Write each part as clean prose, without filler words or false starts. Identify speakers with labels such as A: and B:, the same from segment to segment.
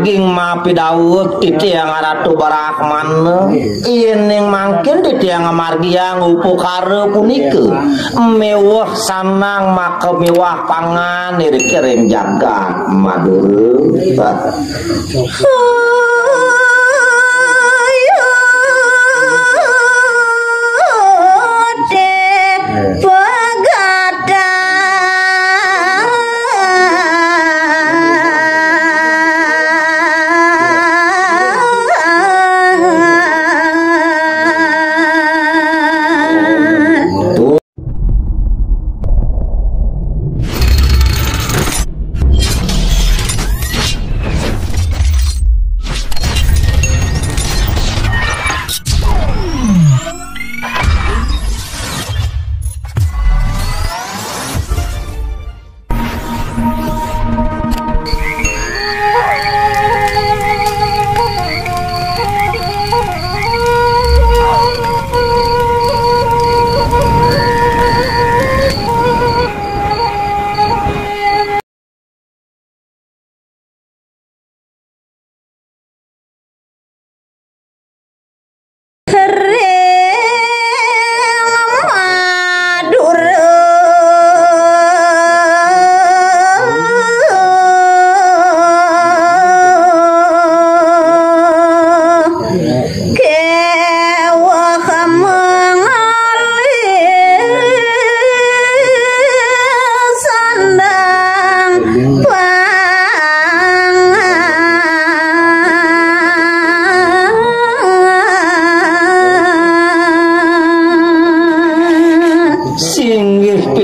A: daging mapi Daud titi yang Ratu Barahman ining mangkin titi yang margia ngupu kare punike mewah sanang maka mewah pangan iring jagat madure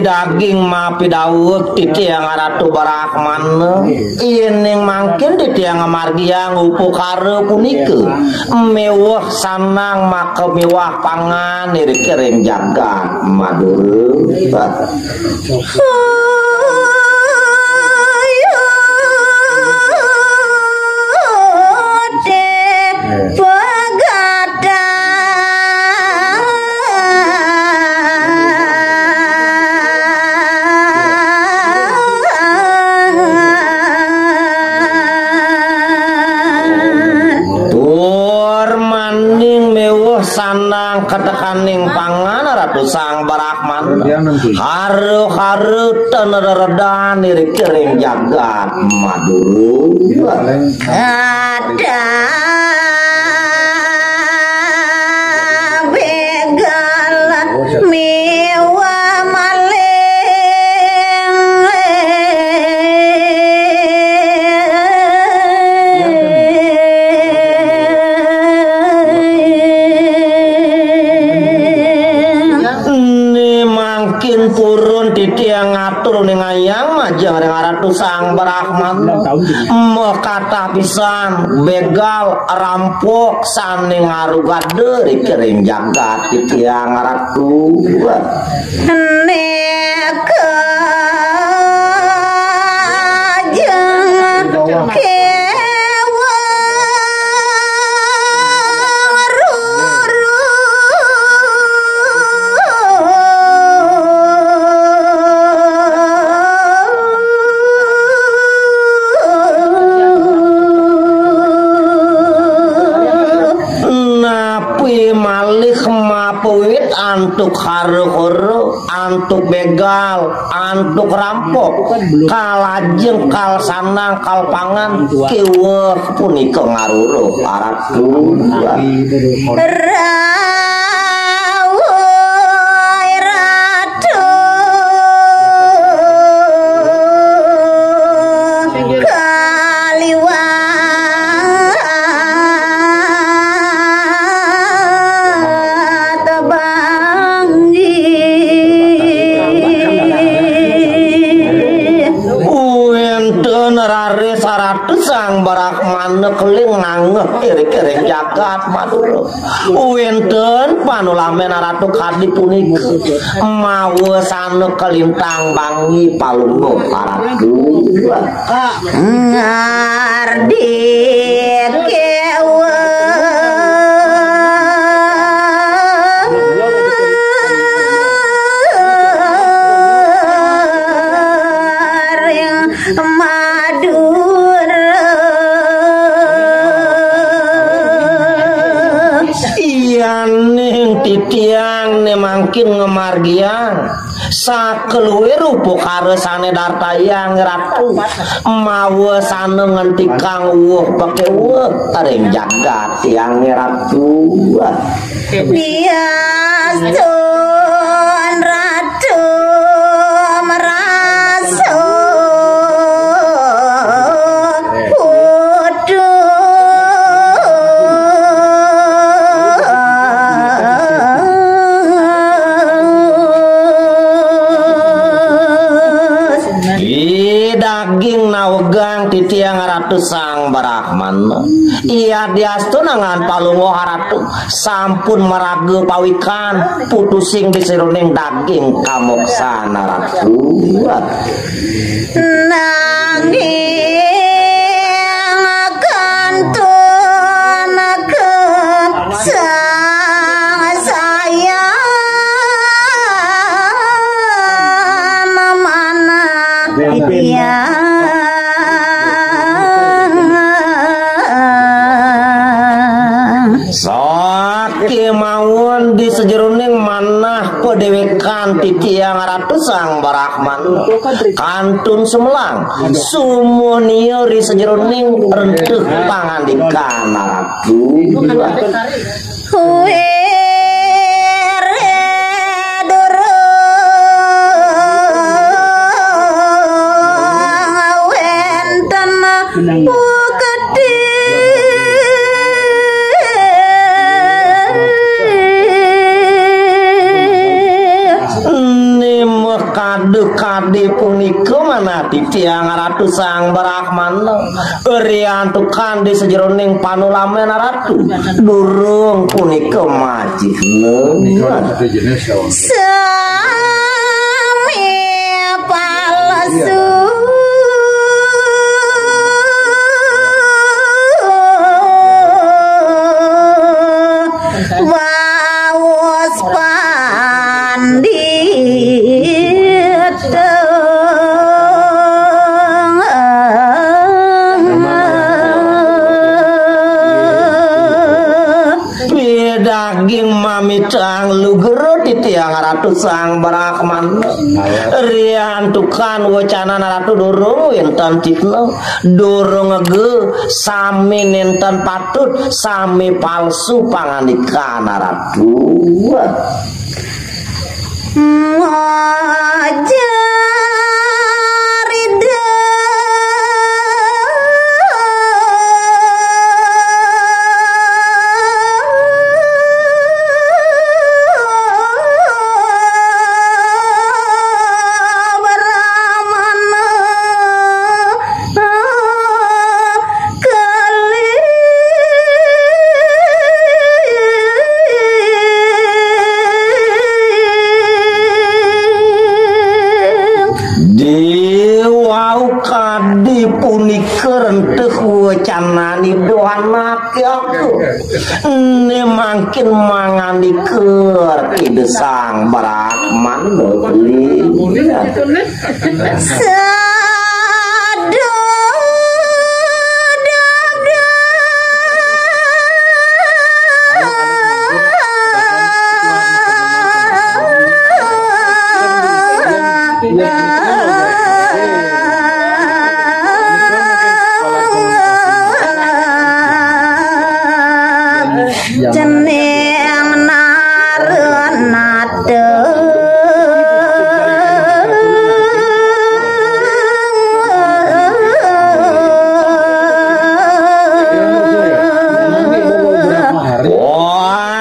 A: daging mapi Daud titi yang Ratu Barahman ining mangkin titi yang margia ngupu kare punike mewah sanang maka mewah pangan iring jagat madure sanang ketekaning pangan Ratu Sang Barahman haru teneredan iring jagat maduru ada begal mewah maling purun titi yang ngatur ning ayang majang dengan Ratu Sang Barahman kata pisan begal rampok saning ngarugade iring jagat titi yang Ratu neka jeng antuk haru antuk begal antuk rampok kalajeng kal sanang kal pangan kiweh punika ngaruruh Ratu Sang Barahman keling ngangeh iring jagat madura wenten panulamen Ratu Kadi punika mawa sane kelintang bangi palungguh Ratu ngardit kewe Madura ne mangkin ngemargiang sakeluwe rupo karesane dartayang ratu mawa sane ngentikang wuh pake wuh areng jagat yang ratu biasun ratu merasa daging nawegang di tiang ratu sang Brahman iya diastu nangan palungo haratu sampun merage pawikan putusing disiruning daging kamoksana ratu nanging kantun sang sayang mana dia Saki mawon di sejeruning manah pedewekan titiang ratu sang Brahman kantun semelang sumunio di sejeruning rentuh pangandikan ratu kade punika mana titiang ratu sang Brahman riantukan di sejeroning panulamen ratu durung punika majihna sami palsu wawas pandi daging mamitang lugero titiang ratu sang Brahman riantukan wacana ratu durung enten tikno durung ngege sami nenten patut sami palsu pangandikan ratu kadi punika renteuh wacanani doanak aku ne mangkin mangandiker ide sang Brahman beli jeneng narenate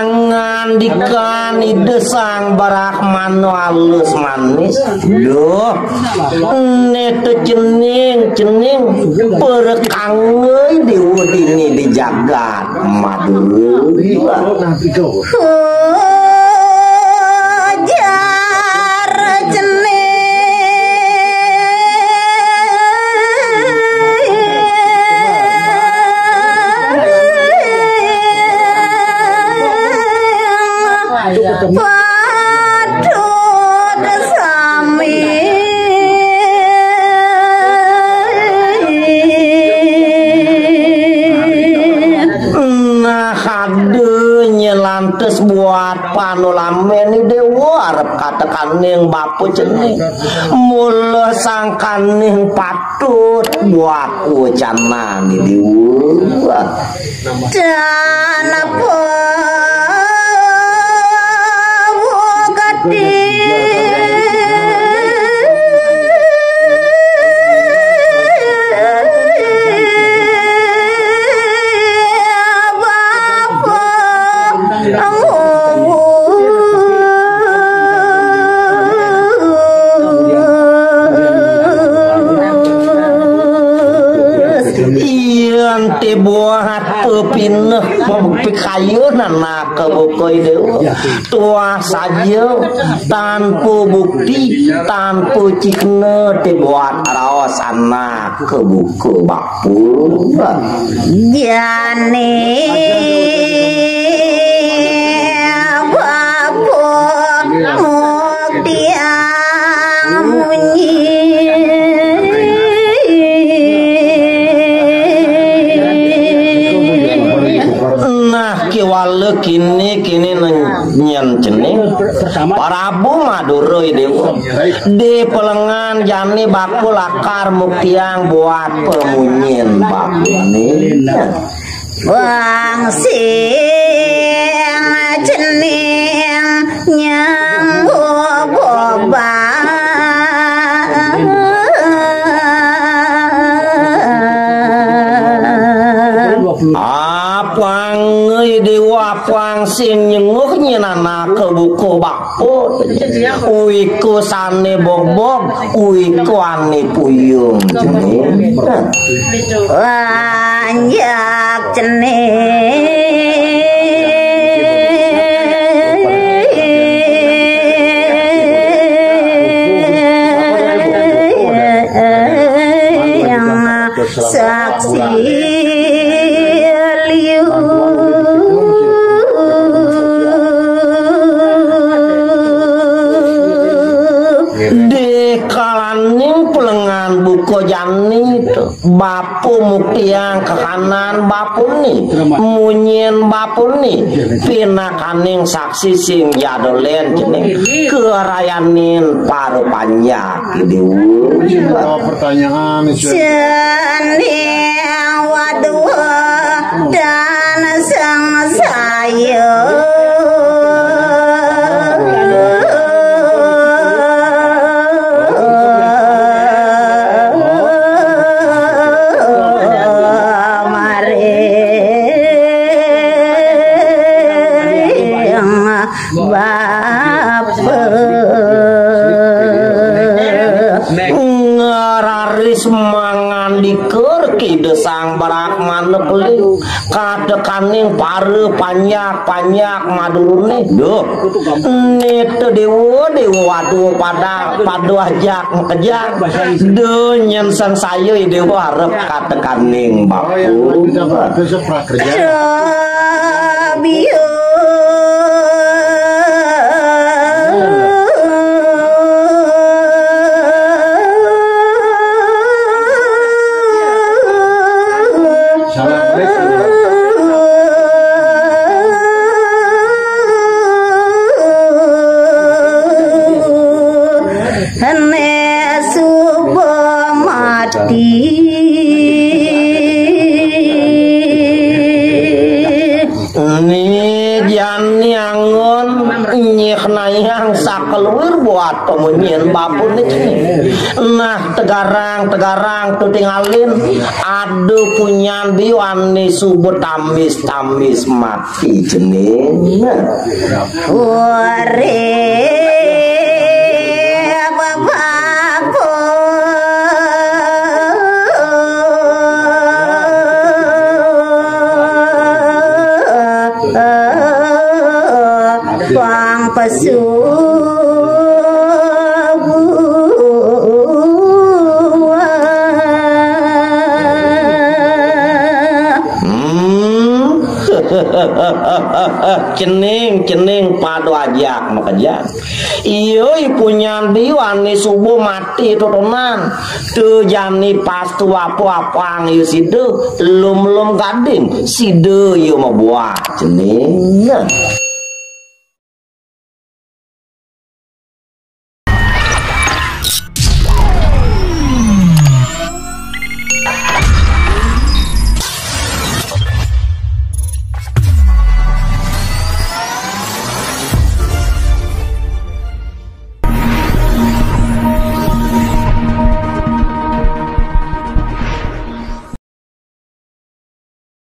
A: ngandikan ide sang Brahman halus manis duh nete cening perekangeuy diwudini di jagat madu jar cening padut sami nah hade nyelantes geus buat panulamen dewa arep katekaning bapu cening mula sangkaning patut buat ucanan dewa dan apa gede buat pineh pikayeunan ke bukoi dewa tua saja tanpa bukti tanpa cikna buat raos anak ke buku bapu jane bapu muktia munyi wala kini nyen cening Prabu Madura dewa di pelengan jani baku lakar muktiang buat pemunyin baku ini wang sing cening nyang boba wang sing nyenguh nyenana ke buku bakut uiku sane bobok uiku ane puyung wanjak cening saksi buku jani bapu muktiang ke kanan bapu ni munyin bapu ni pinakaning saksi sing jadolen cening kerayanin paru panjang
B: pertanyaan
A: cening waduh dan sang saya ngeraris mangan diker kidesang barakman nepeli kadekaning pare panyak madurune duh nete dewa waduh pada ajak kejak duh nyensen saya dewa harap kadekaning bapu biu yang sakeluar buat pemunyin bapu nih. Nah tegarang tuh tinggalin aduh punyan biwani subuh tamis mati jening Tuang pesu cening padu ajak makanya iyo punya diwani subuh mati turunan tu jani pas tu apa iyo sidu lum gading sidu iyo mau buat cening